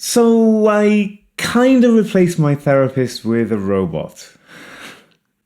So I kind of replaced my therapist with a robot.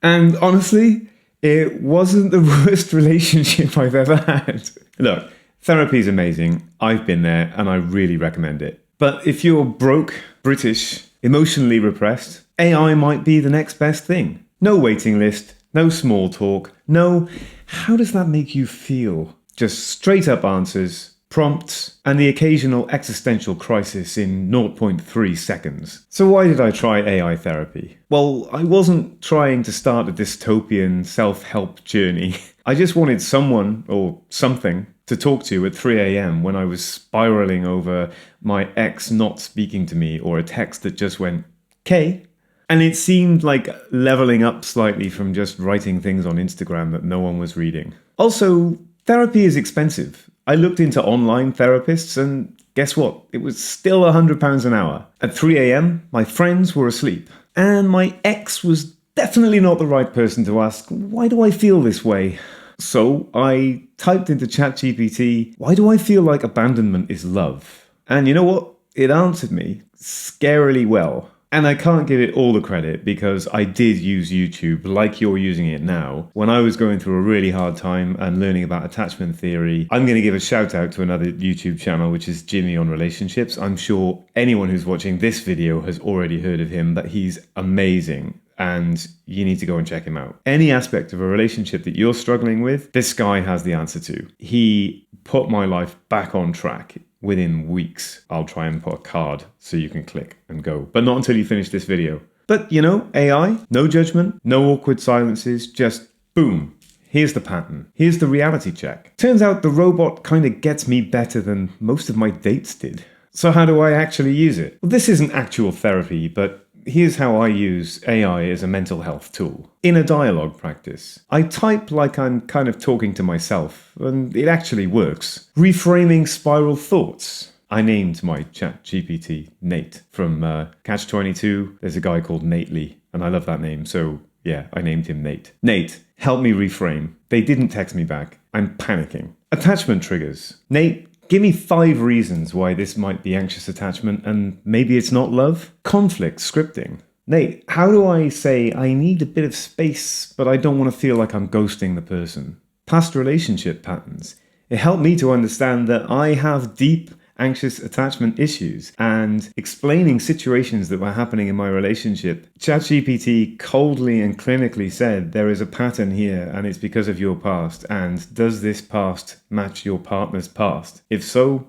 And honestly, it wasn't the worst relationship I've ever had. Look, therapy is amazing. I've been there and I really recommend it. But if you're broke, British, emotionally repressed, AI might be the next best thing. No waiting list, no small talk, no, how does that make you feel? Just straight up answers, prompts, and the occasional existential crisis in zero point 0.3 seconds. So why did I try AI therapy? Well, I wasn't trying to start a dystopian self-help journey. I just wanted someone, or something, to talk to at 3 a.m. when I was spiraling over my ex not speaking to me or a text that just went, "K." And it seemed like leveling up slightly from just writing things on Instagram that no one was reading. Also, therapy is expensive. I looked into online therapists and guess what? It was still £100 an hour. At 3 a.m, my friends were asleep. And my ex was definitely not the right person to ask, why do I feel this way? So I typed into ChatGPT, why do I feel like abandonment is love? And you know what? It answered me scarily well. And I can't give it all the credit because I did use YouTube like you're using it now. When I was going through a really hard time and learning about attachment theory, I'm going to give a shout out to another YouTube channel, which is Jimmy on Relationships. I'm sure anyone who's watching this video has already heard of him, but he's amazing. And you need to go and check him out. Any aspect of a relationship that you're struggling with, this guy has the answer to. He put my life back on track. Within weeks, I'll try and put a card so you can click and go. But not until you finish this video. But you know, AI, no judgment, no awkward silences, just boom. Here's the pattern. Here's the reality check. Turns out the robot kind of gets me better than most of my dates did. So how do I actually use it? Well, this isn't actual therapy, but here's how I use AI as a mental health tool. In a dialogue practice, I type like I'm kind of talking to myself, and it actually works. Reframing spiral thoughts. I named my ChatGPT Nate. From Catch-22, there's a guy called Nately, and I love that name, so yeah, I named him Nate. Nate, help me reframe. They didn't text me back. I'm panicking. Attachment triggers. Nate, give me 5 reasons why this might be anxious attachment and maybe it's not love. Conflict scripting. Nate, how do I say I need a bit of space, but I don't want to feel like I'm ghosting the person? Past relationship patterns. It helped me to understand that I have deep anxious attachment issues and explaining situations that were happening in my relationship. ChatGPT coldly and clinically said there is a pattern here and it's because of your past, and does this past match your partner's past? If so,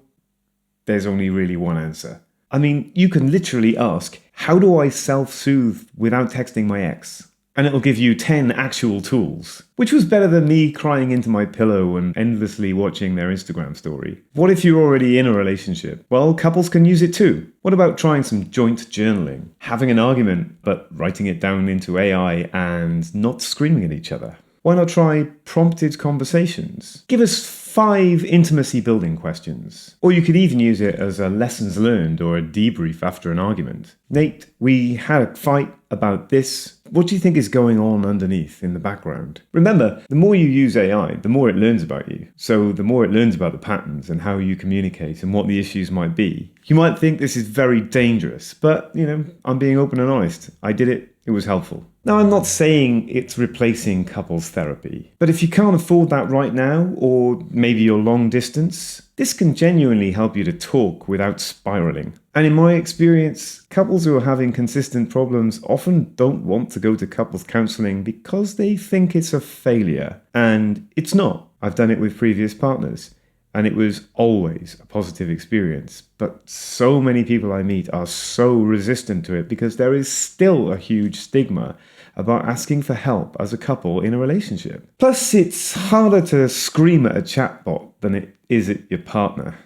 there's only really one answer. I mean, you can literally ask, how do I self-soothe without texting my ex? And it'll give you 10 actual tools, which was better than me crying into my pillow and endlessly watching their Instagram story. What if you're already in a relationship? Well, couples can use it too. What about trying some joint journaling? Having an argument, but writing it down into AI and not screaming at each other? Why not try prompted conversations? Give us 5 intimacy building questions. Or you could even use it as a lessons learned or a debrief after an argument. Nate, we had a fight about this. What do you think is going on underneath in the background? Remember, the more you use AI, the more it learns about you. So the more it learns about the patterns and how you communicate and what the issues might be. You might think this is very dangerous, but, you know, I'm being open and honest. I did it. It was helpful. Now, I'm not saying it's replacing couples therapy, but if you can't afford that right now, or maybe you're long distance, this can genuinely help you to talk without spiraling. And in my experience, couples who are having consistent problems often don't want to go to couples counseling because they think it's a failure. And it's not. I've done it with previous partners. And it was always a positive experience. But so many people I meet are so resistant to it because there is still a huge stigma about asking for help as a couple in a relationship. Plus, it's harder to scream at a chatbot than it is at your partner,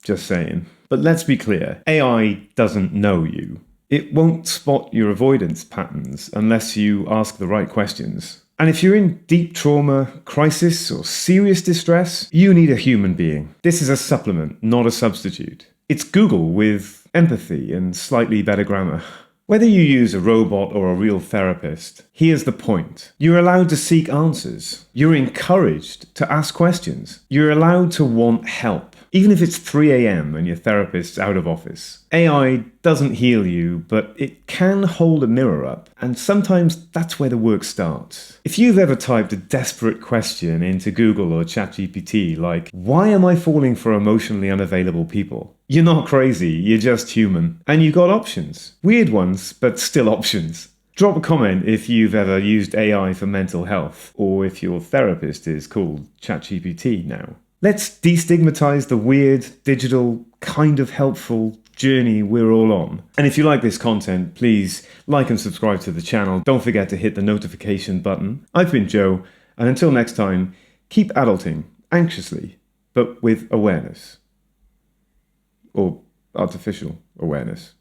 just saying. But let's be clear, AI doesn't know you. It won't spot your avoidance patterns unless you ask the right questions. And if you're in deep trauma, crisis, or serious distress, you need a human being. This is a supplement, not a substitute. It's Google with empathy and slightly better grammar. Whether you use a robot or a real therapist, here's the point. You're allowed to seek answers. You're encouraged to ask questions. You're allowed to want help. Even if it's 3 a.m. and your therapist's out of office. AI doesn't heal you, but it can hold a mirror up, and sometimes that's where the work starts. If you've ever typed a desperate question into Google or ChatGPT like, why am I falling for emotionally unavailable people? You're not crazy, you're just human. And you got options. Weird ones, but still options. Drop a comment if you've ever used AI for mental health, or if your therapist is called ChatGPT now. Let's destigmatize the weird, digital, kind of helpful journey we're all on. And if you like this content, please like and subscribe to the channel. Don't forget to hit the notification button. I've been Joe, and until next time, keep adulting anxiously, but with awareness. Or artificial awareness.